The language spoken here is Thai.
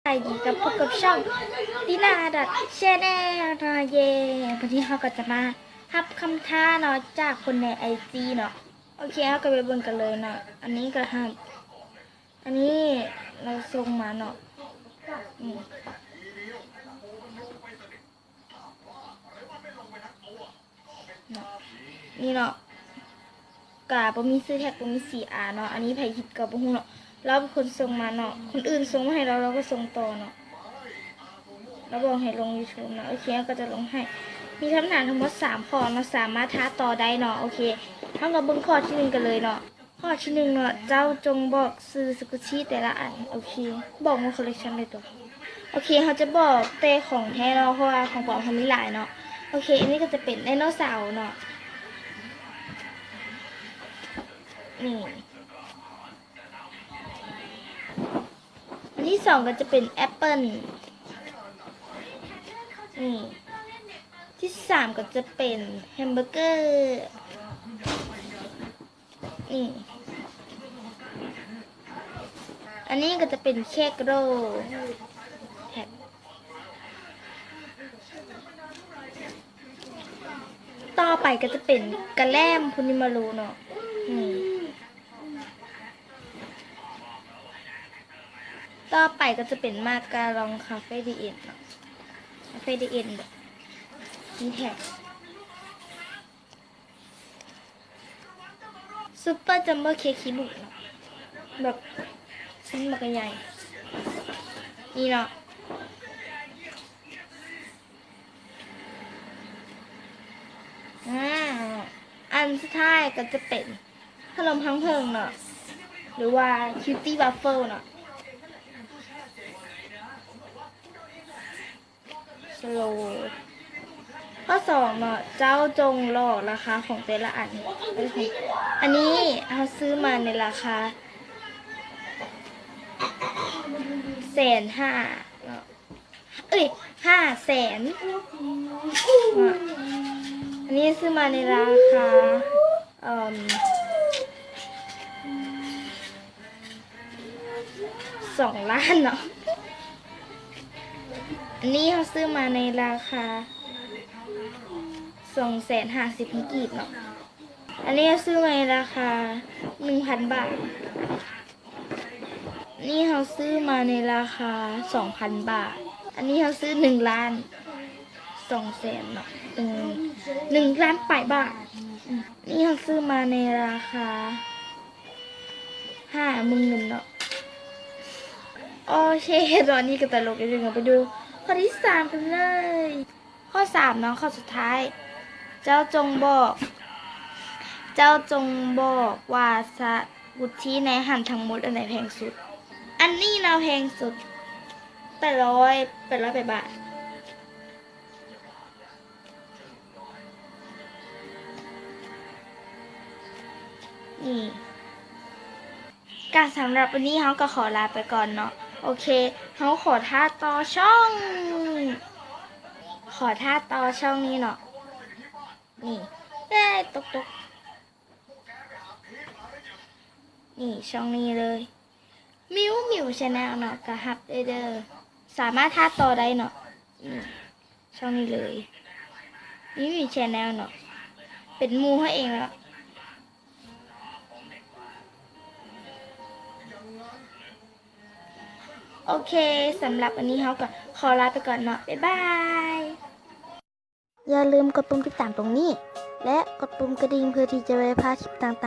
สวัสดีกับพบกับช่องดินาดัดแชนแนลนะเย่วันนี้เขาก็จะมาทับคำท้าเนาะจากคนในIGเนาะโอเคเขาก็ไปเบิ่งกันเลยเนาะอันนี้ก็ทำอันนี้เราส่งมาเนาะนี่เนาะกาบ่มีซื้อแท็กบ่มี4Rเนาะอันนี้ไผคิดกับบ่ฮู้เนาะเราเป็นคนส่งมาเนาะคนอื่นส่งมาให้เราก็ส่งต่อเนาะเราบอกให้ลง YouTube เนาะโอเคก็จะลงให้มีคำถามทั้งหมด3ข้อเราสามารถท้าต่อได้เนาะโอเคเท่ากับเบิ่งข้อที่1กันเลยเนาะข้อที่1เนาะเจ้าจงบอกซื้อสกุชี่แต่ละอันโอเคบอกมาคอลเลคชันเลยตัวโอเคเขาจะบอกแต่ของแท้เนาะเพราะว่าของปลอมเขามีหลายเนาะโอเคอันนี้ก็จะเป็นไดโนเสาร์เนาะนี่อันที่2ก็จะเป็นแอปเปิ้ลนี่ที่3ก็จะเป็นแฮมเบอร์เกอร์นี่อันนี้ก็จะเป็นเค้กโรลแท็กต่อไปก็จะเป็นกระแลมพุนิมารูเนาะต่อไปก็จะเป็นมาการองคาเฟ่ดีเอ็นเนาะคาเฟ่ดีเอ็นแบบนี่แท็กซุปเปอร์จัมโบ้เค้กคิบุเนาะแบบชิ้นมันก็ใหญ่นี่เนาะอันสุดท้ายก็จะเป็นขนมพังเพลิงเนาะหรือว่าคิวตี้บัฟเฟิลเนาะสโลข้อ2เนาะเจ้าจงหลอกราคาของแต่ละอันอันนี้เขาซื้อมาในราคา150,000เนาะ500,000อันนี้ซื้อมาในราคา2 ล้านเนาะอันนี้เขาซื้อมาในราคา250,000กีบเนาะอันนี้เขาซื้อมาในราคา 1,000 บาทนี่เขาซื้อมาในราคา 2,000 บาทอันนี้เขาซื้อ1,200,000เนาะ1,000,000 ปลายบาทนี่เขาซื้อมาในราคา 50,000 เนาะโอเคตอนนี้ก็ตลกอีกนึงไปดูข้อที่3กันเลยข้อ3เนาะข้อสุดท้ายเจ้าจงบอกว่าสกุชชี่ในหันทั้งหมดอันไหนแพงสุดอันนี้เราแพงสุด800 บาทนี่การสำหรับวันนี้เขาก็ขอลาไปก่อนเนาะโอเคเขาขอท่าต่อช่องนี้เนาะนี่ได้ตกนี่ช่องนี้เลยมิวชาแนลเนาะกระหับเด้อสามารถท่าต่อได้เนาะช่องนี้เลยมิวชาแนลเนาะเป็นมูให้เองแล้วโอเคสำหรับวันนี้เขาก็ขอลาไปก่อนเนาะบ๊ายบายอย่าลืมกดปุ่มติดตามตรงนี้และกดปุ่มกระดิ่งเพื่อที่จะไม่พลาดคลิปต่างๆ